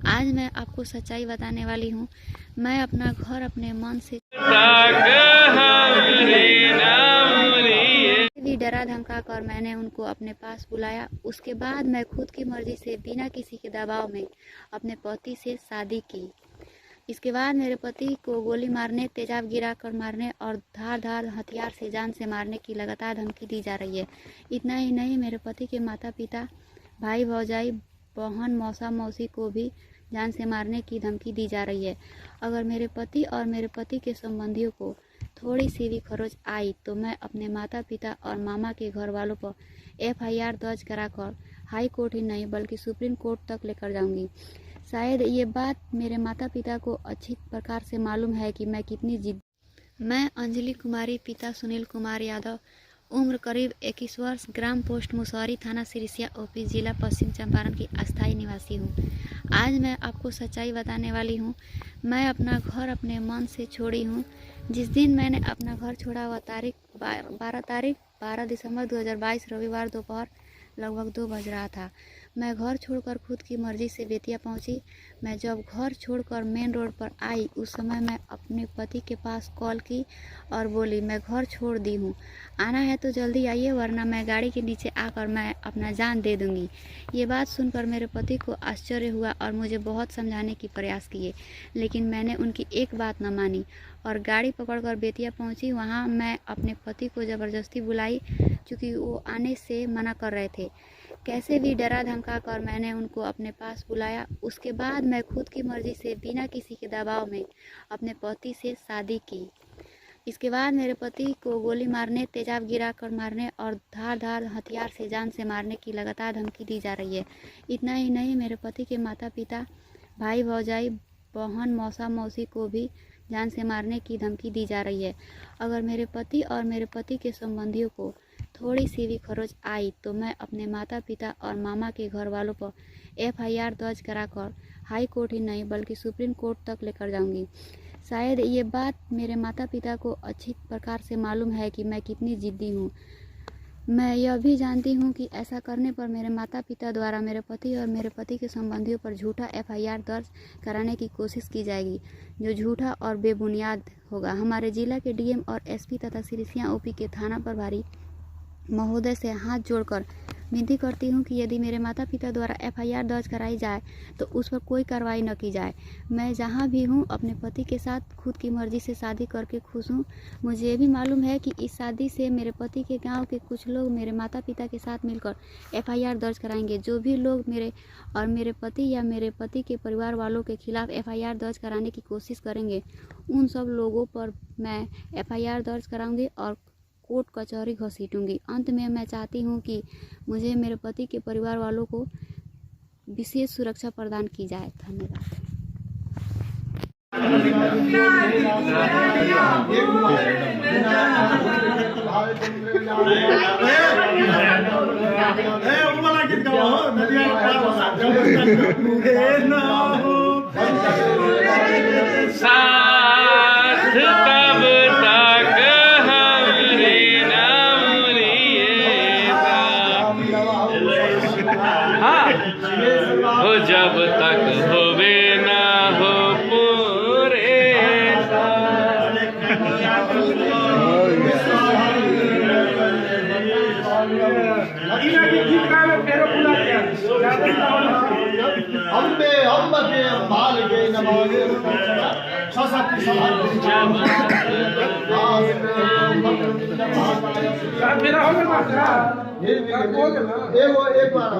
आज मैं आपको सच्चाई बताने वाली हूँ। मैं अपना घर अपने मन से भी डरा धमका कर मैंने उनको अपने पास बुलाया। उसके बाद मैं खुद की मर्जी से बिना किसी के दबाव में अपने पति से शादी की। इसके बाद मेरे पति को गोली मारने, तेजाब गिरा कर मारने और धार हथियार से जान से मारने की लगातार धमकी दी जा रही है। इतना ही नहीं, मेरे पति के माता पिता, भाई भौजाई, बहन, मौसा मौसी को भी जान से मारने की धमकी दी जा रही है। अगर मेरे पति और मेरे पति के संबंधियों को थोड़ी सी भी खरोच आई तो मैं अपने माता पिता और मामा के घर वालों पर FIR दर्ज कराकर हाई कोर्ट ही नहीं बल्कि सुप्रीम कोर्ट तक लेकर जाऊंगी। शायद ये बात मेरे माता पिता को अच्छी प्रकार से मालूम है कि मैं कितनी जिद। मैं अंजलि कुमारी, पिता सुनील कुमार यादव, उम्र करीब 21 वर्ष, ग्राम पोस्ट मुसौरी, थाना सिरिसिया, OP, जिला पश्चिम चंपारण की अस्थायी निवासी हूँ। आज मैं आपको सच्चाई बताने वाली हूँ। मैं अपना घर अपने मन से छोड़ी हूँ। जिस दिन मैंने अपना घर छोड़ा वह तारीख 12 दिसंबर 2022 रविवार दोपहर लगभग 2 बज रहा था। मैं घर छोड़कर खुद की मर्जी से बेतिया पहुंची। मैं जब घर छोड़कर मेन रोड पर आई उस समय मैं अपने पति के पास कॉल की और बोली, मैं घर छोड़ दी हूँ, आना है तो जल्दी आइए वरना मैं गाड़ी के नीचे आकर मैं अपना जान दे दूँगी। ये बात सुनकर मेरे पति को आश्चर्य हुआ और मुझे बहुत समझाने की प्रयास किए, लेकिन मैंने उनकी एक बात न मानी और गाड़ी पकड़कर बेतिया पहुंची। वहां मैं अपने पति को ज़बरदस्ती बुलाई क्योंकि वो आने से मना कर रहे थे। कैसे भी डरा धमका कर मैंने उनको अपने पास बुलाया। उसके बाद मैं खुद की मर्जी से बिना किसी के दबाव में अपने पति से शादी की। इसके बाद मेरे पति को गोली मारने, तेजाब गिरा कर मारने और धार हथियार से जान से मारने की लगातार धमकी दी जा रही है। इतना ही नहीं, मेरे पति के माता पिता, भाई भौजाई, बहन, मौसा मौसी को भी जान से मारने की धमकी दी जा रही है। अगर मेरे पति और मेरे पति के संबंधियों को थोड़ी सी भी खरोच आई तो मैं अपने माता पिता और मामा के घर वालों पर FIR दर्ज कराकर हाई कोर्ट ही नहीं बल्कि सुप्रीम कोर्ट तक लेकर जाऊंगी। शायद ये बात मेरे माता पिता को अच्छी प्रकार से मालूम है कि मैं कितनी जिद्दी हूँ। मैं यह भी जानती हूँ कि ऐसा करने पर मेरे माता पिता द्वारा मेरे पति और मेरे पति के संबंधियों पर झूठा FIR दर्ज कराने की कोशिश की जाएगी, जो झूठा और बेबुनियाद होगा। हमारे जिला के DM और SP तथा सिरिसिया OP के थाना प्रभारी महोदय से हाथ जोड़कर विनती करती हूँ कि यदि मेरे माता पिता द्वारा FIR दर्ज कराई जाए तो उस पर कोई कार्रवाई न की जाए। मैं जहाँ भी हूँ अपने पति के साथ खुद की मर्जी से शादी करके खुश हूँ। मुझे ये भी मालूम है कि इस शादी से मेरे पति के गांव के कुछ लोग मेरे माता पिता के साथ मिलकर FIR दर्ज कराएंगे। जो भी लोग मेरे पति या मेरे पति के परिवार वालों के खिलाफ FIR दर्ज कराने की कोशिश करेंगे, उन सब लोगों पर मैं FIR दर्ज कराऊंगी और कोर्ट कचहरी घसीटूंगी। अंत में मैं चाहती हूँ कि मुझे मेरे पति के परिवार वालों को विशेष सुरक्षा प्रदान की जाए। धन्यवाद। हो जब तक होवे ना हो पूरे मेरा हो गया एक बार